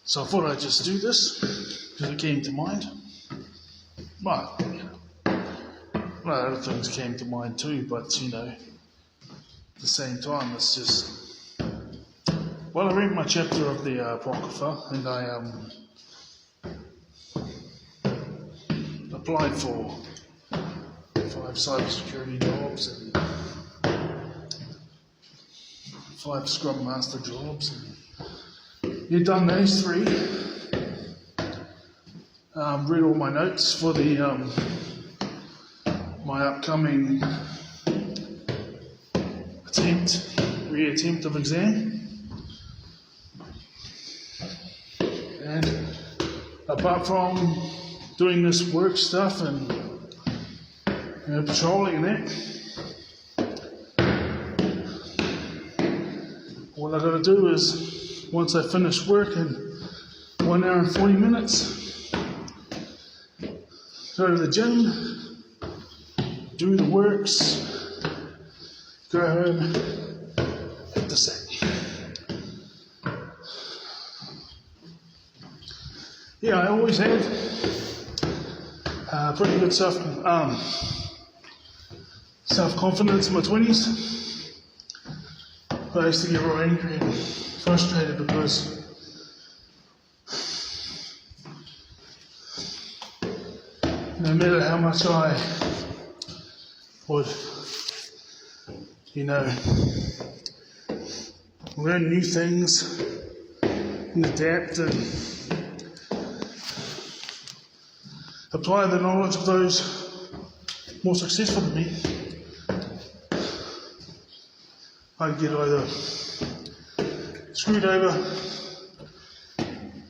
So I thought I'd just do this because it came to mind. Well, other things came to mind too, but at the same time, it's just, I read my chapter of the Apocrypha, and I applied for 5 cybersecurity jobs and 5 Scrum Master jobs. And you've done those 3. Read all my notes for the my upcoming re-attempt of exam. And apart from doing this work stuff and patrolling and that, what I got to do is, once I finish work in 1 hour and 40 minutes, go to the gym, do the works, go home, hit the set. Yeah, I always had pretty good self-confidence in my 20s. But I used to get real angry and frustrated because no matter how much I would, learn new things and adapt and apply the knowledge of those more successful than me, I'd get either screwed over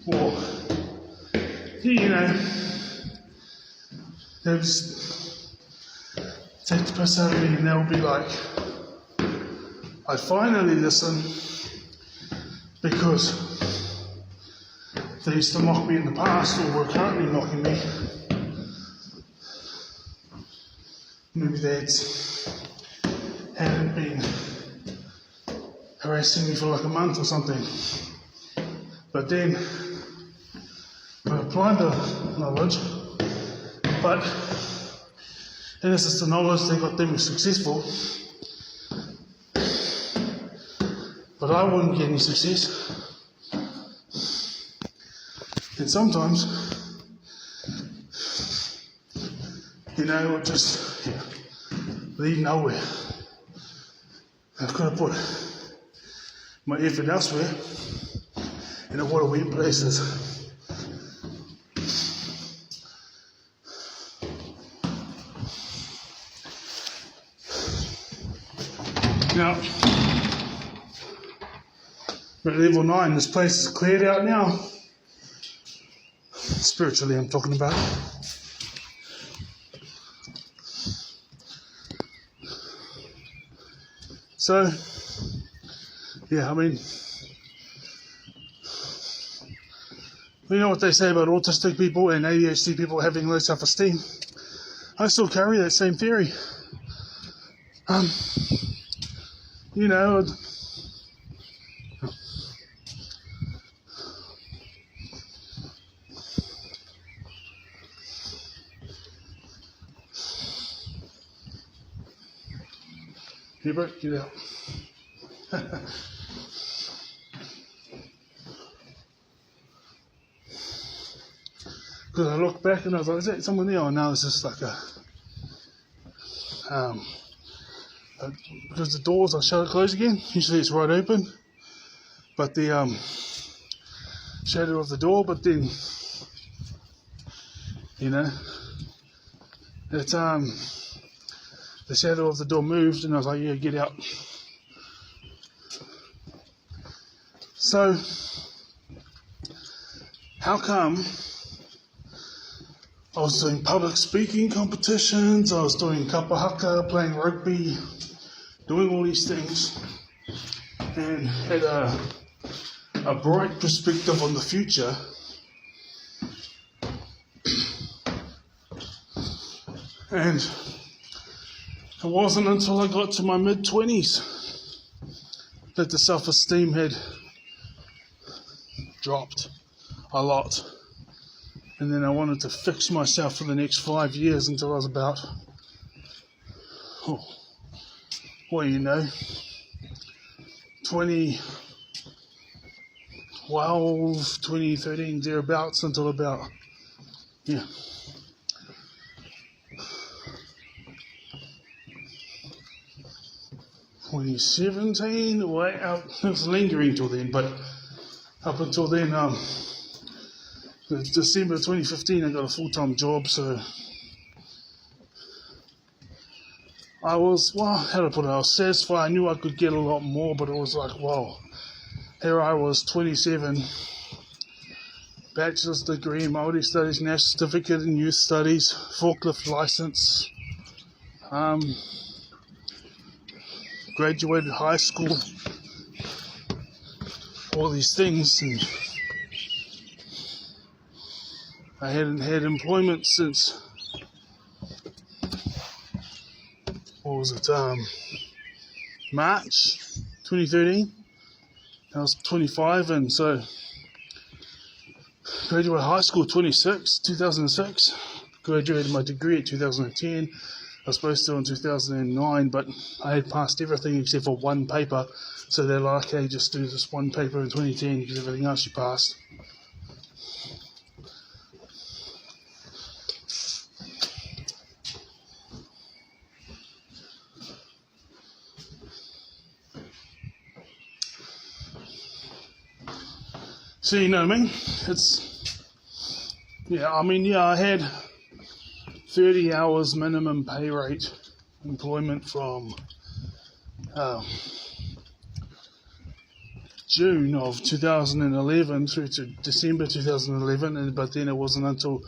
or, they'll just take the piss out of me, and they'll be like, I finally listen because they used to mock me in the past or were currently mocking me. Maybe they hadn't been harassing me for like a month or something. But then I applied the knowledge, but in essence the knowledge that got them successful, but I wouldn't get any success. And sometimes, it would just lead nowhere. I could have put my effort elsewhere, and it would have went places. Now, we're at level 9. This place is cleared out now. Spiritually, I'm talking about. So, yeah, you know what they say about autistic people and ADHD people having low self-esteem? I still carry that same theory. Hubert, get out. Because I looked back and I was like, is that someone there? Oh no, it's just like because the doors, I shut it close again. Usually it's right open, but the shadow of the door. But then, it's the shadow of the door moved, and I was like, yeah, get out. So, how come I was doing public speaking competitions, I was doing kapa haka, playing rugby, doing all these things, and had a bright perspective on the future, and it wasn't until I got to my mid-20s that the self-esteem had dropped a lot. And then I wanted to fix myself for the next 5 years until I was about, 2012, 2013, thereabouts, until about, 2017, way out. It was lingering till then, but up until then, December 2015, I got a full-time job, so I was, how to put it, I was satisfied. I knew I could get a lot more, but it was like, wow, here I was, 27, bachelor's degree in multi studies, national certificate in youth studies, forklift license, graduated high school, all these things, and I hadn't had employment since, March 2013. I was 25, and so graduated high school 2006, graduated my degree in 2010. I was supposed to in 2009, but I had passed everything except for one paper, so they're like, hey, just do this one paper in 2010 because everything else you passed. So, you know what I mean? I had 30 hours minimum pay rate employment from June of 2011 through to December 2011, but then it wasn't until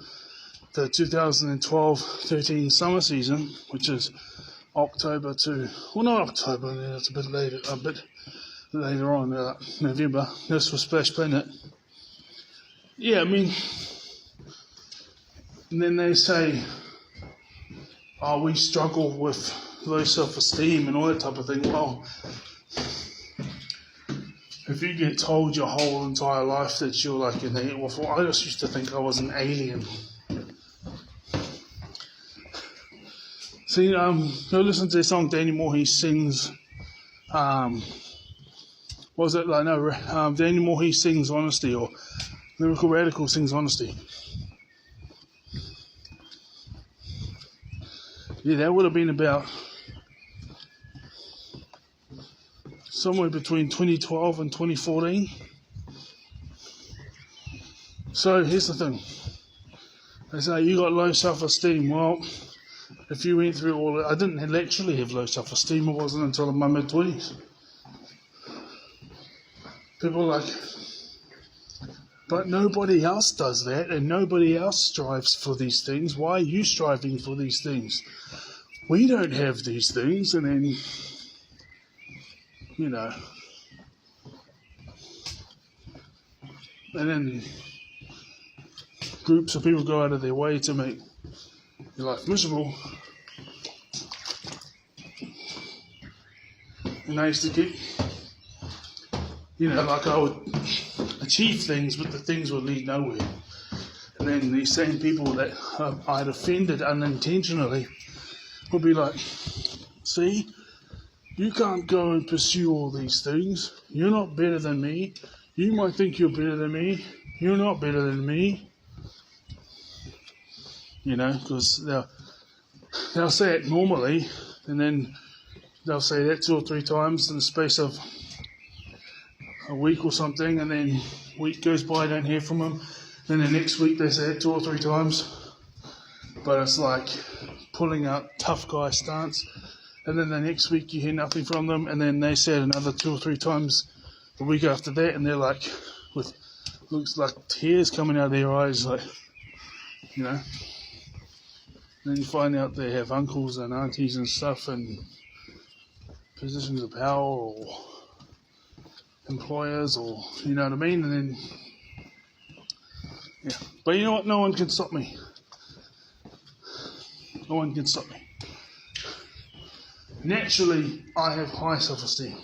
the 2012-13 summer season, which is October to, not October, it's a bit later on, November. This was Splash Planet. And then they say, we struggle with low self-esteem and all that type of thing. Well, if you get told your whole entire life that you're like an alien, I just used to think I was an alien. See, go listen to the song Danny Moore. He sings, Danny Moore, he sings Honesty, or Lyrical Radical sings Honesty. Yeah, that would have been about somewhere between 2012 and 2014. So here's the thing. They say you got low self-esteem. Well, if you went through all that, I didn't literally have low self-esteem. It wasn't until my mid-20s. People are like, but nobody else does that, and nobody else strives for these things. Why are you striving for these things? We don't have these things. And then, and then groups of people go out of their way to make your life miserable. And I used to get, I would achieve things, but the things would lead nowhere. And then these same people that I'd offended unintentionally would be like, see, you can't go and pursue all these things. You're not better than me. You might think you're better than me. You're not better than me. Because they'll say it normally, and then they'll say that 2 or 3 times in the space of a week or something, and then a week goes by, I don't hear from them. Then the next week they say it 2 or 3 times. But it's like pulling out tough guy stance. And then the next week you hear nothing from them, and then they say it another 2 or 3 times the week after that, and they're like, with looks like tears coming out of their eyes, like, And then you find out they have uncles and aunties and stuff, and positions of power, or employers, or you know what I mean, and then but you know what, no one can stop me. No one can stop me. Naturally, I have high self-esteem.